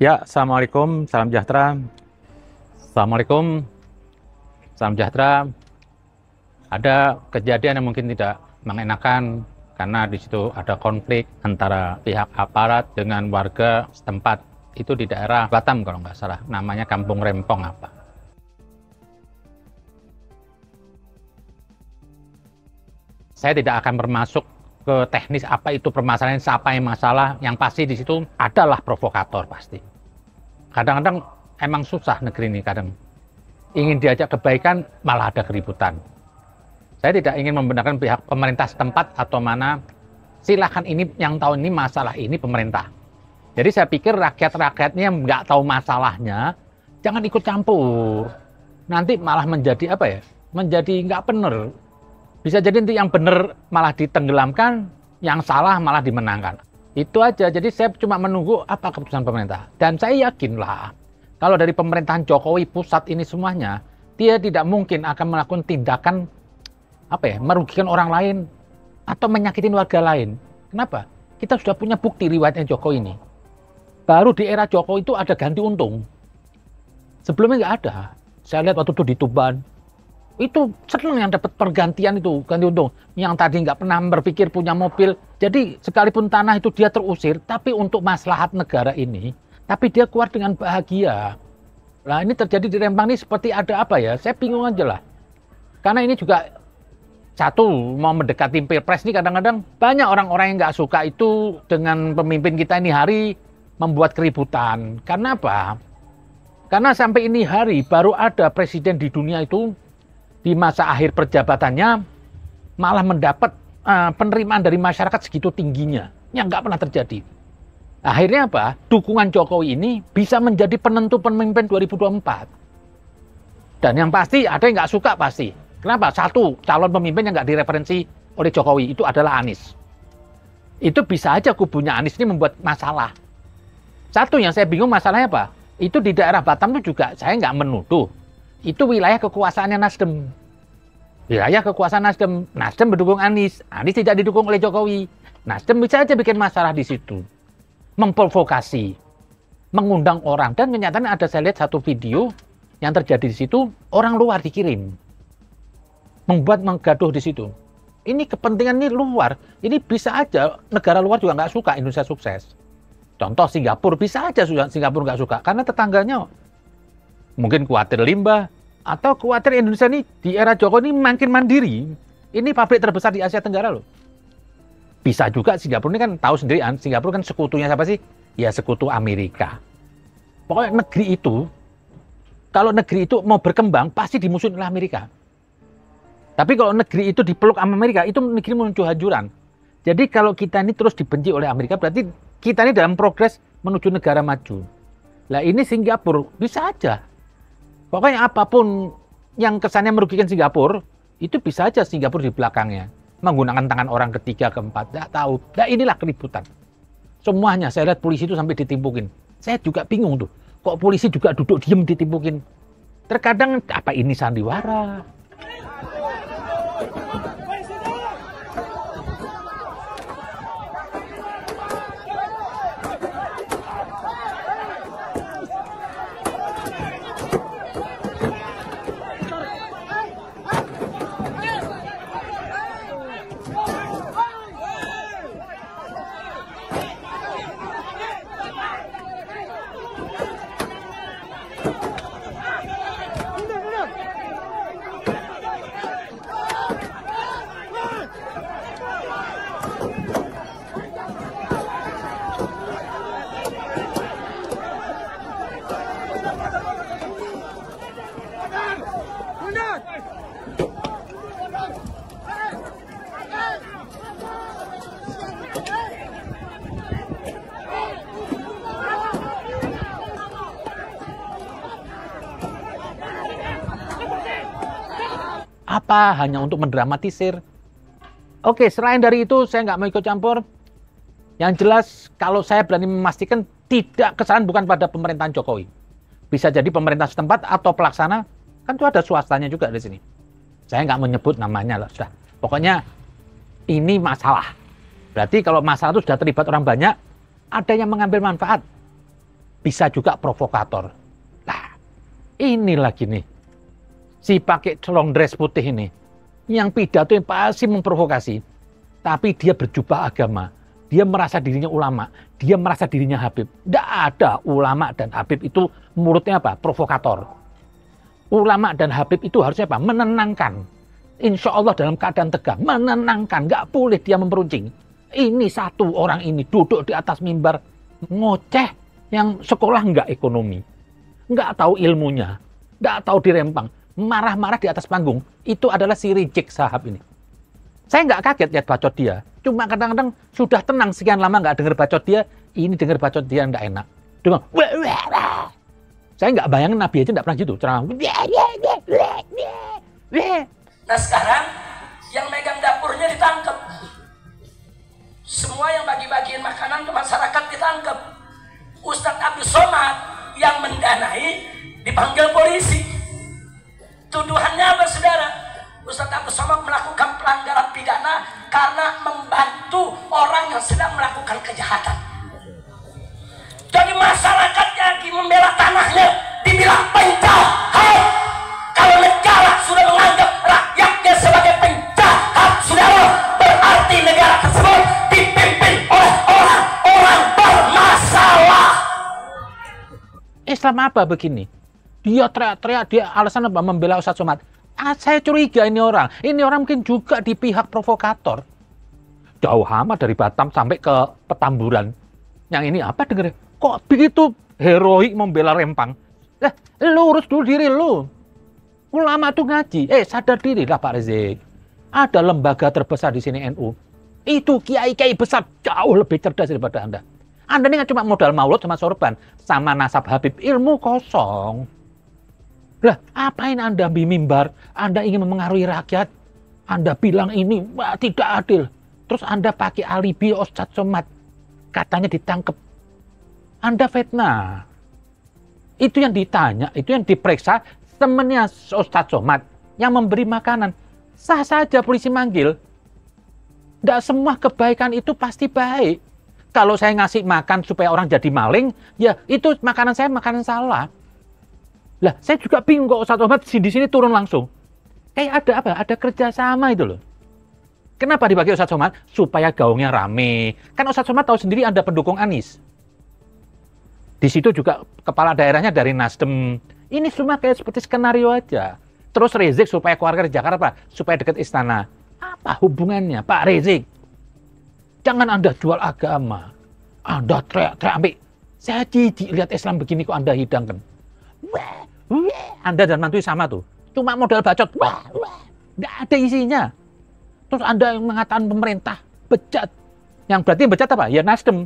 Ya, Assalamualaikum, salam sejahtera. Assalamualaikum, salam sejahtera. Ada kejadian yang mungkin tidak mengenakan karena di situ ada konflik antara pihak aparat dengan warga setempat. Itu di daerah Batam kalau nggak salah, namanya Kampung Rempong apa. Saya tidak akan bermasuk ke teknis apa itu permasalahan, siapa yang masalah. Yang pasti di situ adalah provokator pasti. Kadang-kadang emang susah negeri ini, kadang ingin diajak kebaikan malah ada keributan. Saya tidak ingin membenarkan pihak pemerintah setempat atau mana, silakan ini yang tahu ini masalah ini pemerintah. Jadi saya pikir rakyat-rakyatnya yang nggak tahu masalahnya jangan ikut campur. Nanti malah menjadi apa ya? Menjadi nggak benar. Bisa jadi nanti yang benar malah ditenggelamkan, yang salah malah dimenangkan. Itu aja. Jadi saya cuma menunggu apa keputusan pemerintah. Dan saya yakinlah kalau dari pemerintahan Jokowi pusat ini semuanya, dia tidak mungkin akan melakukan tindakan merugikan orang lain atau menyakitin warga lain. Kenapa? Kita sudah punya bukti riwayatnya Jokowi ini. Baru di era Jokowi itu ada ganti untung. Sebelumnya nggak ada. Saya lihat waktu itu di Tuban, itu seneng yang dapat pergantian itu, ganti untung. Yang tadi nggak pernah berpikir punya mobil, jadi sekalipun tanah itu dia terusir, tapi untuk maslahat negara ini, tapi dia keluar dengan bahagia. Nah ini terjadi di Rempang ini seperti ada apa ya, saya bingung aja lah. Karena ini juga satu, mau mendekati Pilpres ini kadang-kadang banyak orang-orang yang nggak suka itu dengan pemimpin kita ini hari membuat keributan. Karena apa? Karena sampai ini hari baru ada presiden di dunia itu di masa akhir perjabatannya malah mendapat penerimaan dari masyarakat segitu tingginya, yang nggak pernah terjadi. Akhirnya apa? Dukungan Jokowi ini bisa menjadi penentu pemimpin 2024. Dan yang pasti ada yang nggak suka pasti. Kenapa? Satu, calon pemimpin yang nggak direferensi oleh Jokowi itu adalah Anies. Itu bisa aja kubunya Anies ini membuat masalah. Satu yang saya bingung masalahnya apa? Itu di daerah Batam itu juga saya nggak menuduh. Itu wilayah kekuasaannya Nasdem. Wilayah kekuasaan Nasdem. Nasdem mendukung Anies. Anies tidak didukung oleh Jokowi. Nasdem bisa aja bikin masalah di situ. Memprovokasi. Mengundang orang. Dan kenyataannya ada saya lihat satu video yang terjadi di situ. Orang luar dikirim. Membuat menggaduh di situ. Ini kepentingan ini luar. Ini bisa aja negara luar juga nggak suka Indonesia sukses. Contoh Singapura. Bisa aja Singapura nggak suka. Karena tetangganya mungkin khawatir limbah, atau khawatir Indonesia ini di era Jokowi ini makin mandiri. Ini pabrik terbesar di Asia Tenggara loh. Bisa juga Singapura ini kan tahu sendiri, Singapura kan sekutunya siapa sih? Ya sekutu Amerika. Pokoknya negeri itu, kalau negeri itu mau berkembang pasti dimusuhin oleh Amerika. Tapi kalau negeri itu dipeluk sama Amerika, itu negeri menuju hancuran. Jadi kalau kita ini terus dibenci oleh Amerika, berarti kita ini dalam progres menuju negara maju. Lah ini Singapura, bisa aja. Pokoknya apapun yang kesannya merugikan Singapura, itu bisa aja Singapura di belakangnya. Menggunakan tangan orang ketiga, keempat, tidak tahu. Nah inilah keributan. Semuanya, saya lihat polisi itu sampai ditimpukin. Saya juga bingung tuh, kok polisi juga duduk diem ditimpukin. Terkadang, apa ini sandiwara? Apa hanya untuk mendramatisir? Oke, selain dari itu saya nggak mau ikut campur. Yang jelas kalau saya berani memastikan tidak kesalahan bukan pada pemerintahan Jokowi. Bisa jadi pemerintah setempat atau pelaksana, kan itu ada swastanya juga di sini. Saya nggak menyebut namanya lah, sudah. Pokoknya ini masalah. Berarti kalau masalah itu sudah terlibat orang banyak, ada yang mengambil manfaat. bisa juga provokator. Nah, ini lagi nih, si pakai long dress putih ini, yang pidato yang pasti memprovokasi, tapi dia berjubah agama, dia merasa dirinya ulama, dia merasa dirinya Habib. Tidak ada ulama dan Habib itu mulutnya apa? Provokator. Ulama dan Habib itu harusnya apa? Menenangkan. Insya Allah dalam keadaan tegang, menenangkan, nggak boleh dia memperuncing. Ini satu orang ini duduk di atas mimbar, ngoceh yang sekolah nggak ekonomi, nggak tahu ilmunya, nggak tahu dirempang, marah-marah di atas panggung. Itu adalah si Rizik Sahab ini. Saya nggak kaget lihat bacot dia, cuma kadang-kadang sudah tenang sekian lama nggak dengar bacot dia, ini dengar bacot dia nggak enak. Dengar, saya nggak bayangin Nabi aja nggak pernah gitu, ceramah. Nah sekarang yang megang dapurnya ditangkap. Semua yang bagi-bagiin makanan ke masyarakat ditangkap. Ustadz Abdul Somad yang mendanai dipanggil polisi. Tuduhannya apa saudara? Ustadz Abdul Somad melakukan pelanggaran pidana karena membantu orang yang sedang melakukan kejahatan. Jadi masyarakat yang membela tanahnya dibilang penjahat. Kalau negara sudah menganggap rakyatnya sebagai penjahat, saudara, berarti negara tersebut dipimpin oleh orang-orang bermasalah. Islam apa begini? Dia teriak-teriak, dia alasan apa? Membela Ustadz Somad. Saya curiga ini orang. Ini orang mungkin juga di pihak provokator. Jauh amat dari Batam sampai ke Petamburan. Yang ini apa dengerin? Kok begitu heroik membela Rempang? Lu urus dulu diri lu. Ulama tuh ngaji. Sadar diri lah Pak Rizik. Ada lembaga terbesar di sini NU. Itu kiai-kiai besar jauh lebih cerdas daripada Anda. Anda ini kan cuma modal maulud sama sorban. Sama nasab Habib. Ilmu kosong. Lah, apain Anda mimbar? Anda ingin memengaruhi rakyat? Anda bilang ini tidak adil. Terus Anda pakai alibi Ustadz Somad. Katanya ditangkap. Anda fitnah. Itu yang ditanya, itu yang diperiksa temennya Ustadz Somad yang memberi makanan. Sah saja polisi manggil. Tidak semua kebaikan itu pasti baik. Kalau saya ngasih makan supaya orang jadi maling, ya itu makanan saya makanan salah. Lah, saya juga bingung kok Ustadz Somad di sini turun langsung. Kayak ada apa? Ada kerjasama itu loh. Kenapa dipakai Ustadz Somad? Supaya gaungnya rame. Kan Ustadz Somad tahu sendiri Anda pendukung Anies. Di situ juga kepala daerahnya dari Nasdem. Ini cuma kayak seperti skenario aja. Terus Rizik supaya keluarga di Jakarta, supaya dekat istana. Apa hubungannya Pak Rizik? Jangan Anda jual agama. Anda teriak-teriak ambil. Saya jijik lihat Islam begini kok Anda hidangkan. Anda dan mantu sama tuh. Cuma modal bacot. Nggak ada isinya. Terus Anda yang mengatakan pemerintah bejat. Yang berarti bejat apa? Ya Nasdem.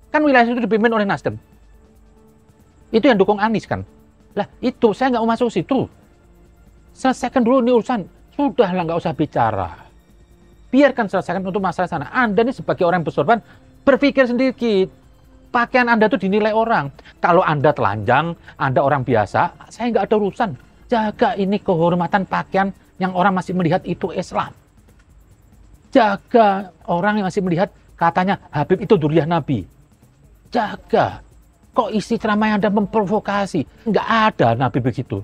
Kan wilayah itu dipimpin oleh Nasdem. Itu yang dukung Anies kan. Lah itu saya nggak mau masuk situ. Selesaikan dulu ini urusan. Sudahlah nggak usah bicara. Biarkan selesaikan untuk masalah sana. Anda ini sebagai orang yang bersorban, berpikir sedikit. Pakaian Anda itu dinilai orang. Kalau Anda telanjang, Anda orang biasa, saya nggak ada urusan. Jaga ini kehormatan pakaian yang orang masih melihat itu Islam. Jaga orang yang masih melihat katanya Habib itu duriah Nabi. Jaga. Kok isi ceramah Anda memprovokasi? Nggak ada Nabi begitu.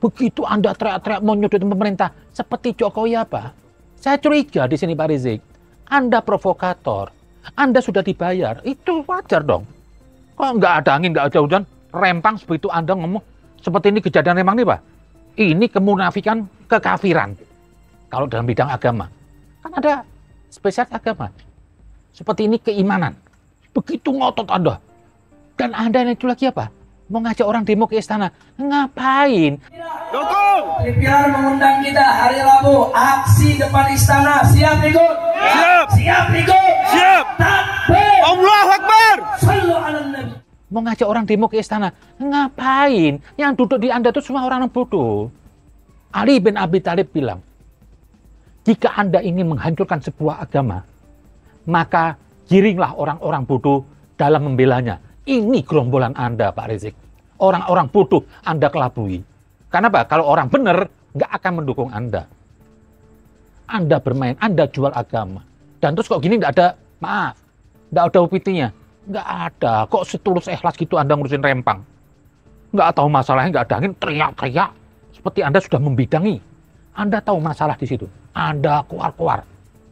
Begitu Anda teriak-teriak mau nyudutin pemerintah, seperti Jokowi apa? Saya curiga di sini Pak Rizik. Anda provokator. Anda sudah dibayar. Itu wajar dong. Kok nggak ada angin, nggak ada hujan? Rempang begitu Anda ngomong. Seperti ini kejadian Rempang nih Pak. Ini kemunafikan, kekafiran. Kalau dalam bidang agama. Kan ada spesial agama. Seperti ini keimanan. Begitu ngotot Anda. Dan Anda itu lagi apa? Mau ngajak orang demo ke istana. Ngapain? Dukung! DPR mengundang kita hari Rabu. Aksi depan istana. Siap ikut? Siap! Siap ikut? Siap! Takbir! Allahu Akbar! Sallu ala Nabi. Mau ngajak orang demo ke istana. Ngapain? Yang duduk di Anda itu semua orang bodoh. Ali bin Abi Thalib bilang, jika Anda ingin menghancurkan sebuah agama, maka giringlah orang-orang bodoh dalam membelanya. Ini gerombolan Anda, Pak Rizik. Orang-orang bodoh Anda kelabui. Karena apa? Kalau orang benar, nggak akan mendukung Anda. Anda bermain, Anda jual agama. Dan terus kok gini nggak ada, maaf, nggak ada upitinya. Nggak ada. Kok setulus ikhlas gitu Anda ngurusin Rempang? Nggak tahu masalahnya, nggak ada angin, teriak-teriak. Seperti Anda sudah membidangi. Anda tahu masalah di situ. Anda keluar-keluar.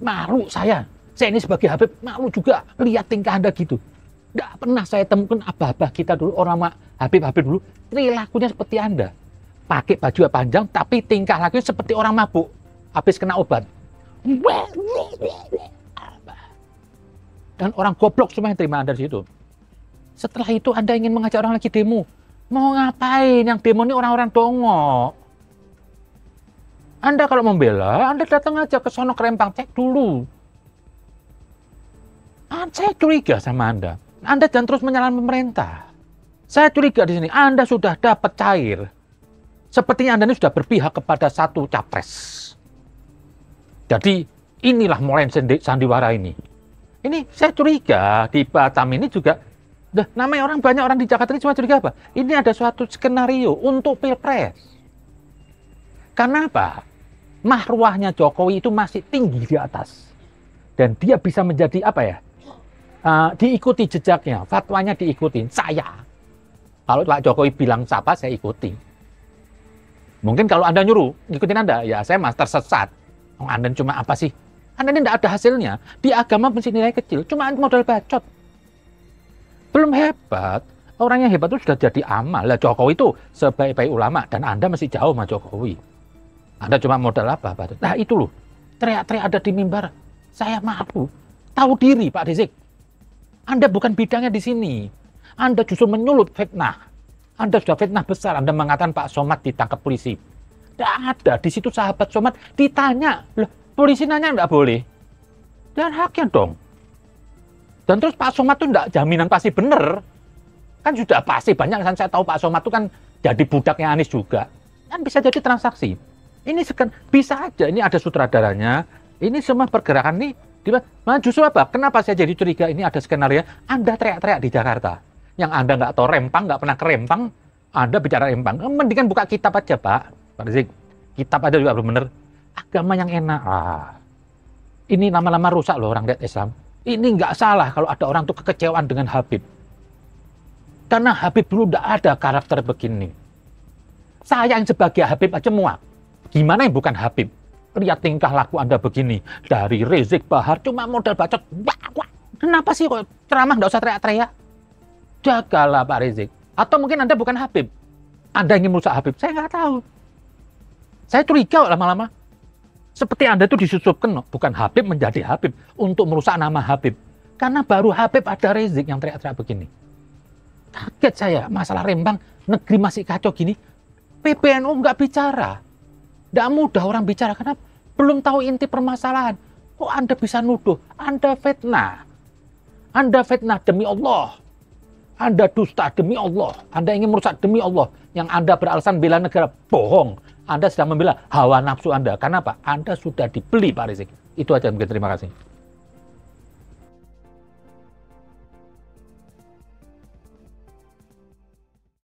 Malu saya. Saya ini sebagai Habib, malu juga. Lihat tingkah Anda gitu. Nggak pernah saya temukan abah-abah kita dulu, orang Habib-Habib dulu, perilakunya seperti Anda. Pakai baju panjang, tapi tingkah lakunya seperti orang mabuk. Habis kena obat. Dan orang goblok semua yang terima Anda di situ. Setelah itu Anda ingin mengajak orang lagi demo. Mau ngapain? Yang demo ini orang-orang dongok. Anda kalau membela, Anda datang aja ke sono Rempang, cek dulu. Saya curiga sama Anda. Anda jangan terus menyalahkan pemerintah. Saya curiga di sini. Anda sudah dapat cair. Sepertinya Anda ini sudah berpihak kepada satu capres. Jadi inilah mulai sandiwara ini. Ini saya curiga di Batam ini juga. Namanya banyak orang di Jakarta ini cuma curiga apa? Ini ada suatu skenario untuk Pilpres. Karena apa? Marwahnya Jokowi itu masih tinggi di atas. Dan dia bisa menjadi apa ya? Diikuti jejaknya, fatwanya diikuti. Saya. Kalau Pak Jokowi bilang siapa, saya ikuti. Mungkin kalau Anda nyuruh, ngikutin Anda, ya saya mas tersesat. Anda cuma apa sih? Anda ini tidak ada hasilnya. Di agama mesti nilai kecil, cuma modal bacot. Belum hebat. Orang yang hebat itu sudah jadi amal. Lah Jokowi itu sebaik-baik ulama dan Anda masih jauh sama Jokowi. Anda cuma modal apa? Nah itu loh. Teriak-teriak ada di mimbar. Saya mampu. Tahu diri Pak Rizik. Anda bukan bidangnya di sini. Anda justru menyulut fitnah. Anda sudah fitnah besar. Anda mengatakan Pak Somad ditangkap polisi. Tidak ada. Di situ sahabat Somad ditanya. Loh, polisi nanya nggak boleh. Dan haknya dong. Dan terus Pak Somad itu enggak jaminan pasti benar. Kan sudah pasti banyak kan saya tahu Pak Somad itu kan jadi budaknya Anies juga. Kan bisa jadi transaksi. Ini bisa aja. Ini ada sutradaranya. Ini semua pergerakan ini. Justru apa? Kenapa saya jadi curiga ini ada skenario? Anda teriak-teriak di Jakarta. Yang Anda nggak tahu Rempang, nggak pernah ke Rempang. Anda bicara Rempang. Mendingan buka kitab aja Pak. Pak Rizik. Kitab aja juga belum benar. Agama yang enak. Ini lama-lama rusak loh orang lihat Islam. Ini nggak salah kalau ada orang tuh kekecewaan dengan Habib. Karena Habib dulu nggak ada karakter begini. Saya yang sebagai Habib aja muak. Gimana yang bukan Habib? Lihat tingkah laku Anda begini. Dari Rizik Bahar cuma modal bacot. Kenapa sih kok ceramah nggak usah teriak-teriak? Jagalah Pak Rizik. Atau mungkin Anda bukan Habib. Anda ingin merusak Habib. Saya nggak tahu. Saya curiga lama-lama. Seperti Anda itu disusupkan, bukan Habib menjadi Habib untuk merusak nama Habib. Karena baru Habib ada Rizik yang teriak-teriak begini. Kaget saya, masalah Rempang, negeri masih kacau gini. PBNU nggak bicara. Nggak mudah orang bicara, karena belum tahu inti permasalahan. Kok Anda bisa nuduh? Anda fitnah. Anda fitnah demi Allah. Anda dusta demi Allah. Anda ingin merusak demi Allah. Yang Anda beralasan bela negara, bohong. Anda sedang membela hawa nafsu Anda. Karena apa? Anda sudah dibeli Pak Rizik. Itu aja mungkin. Terima kasih.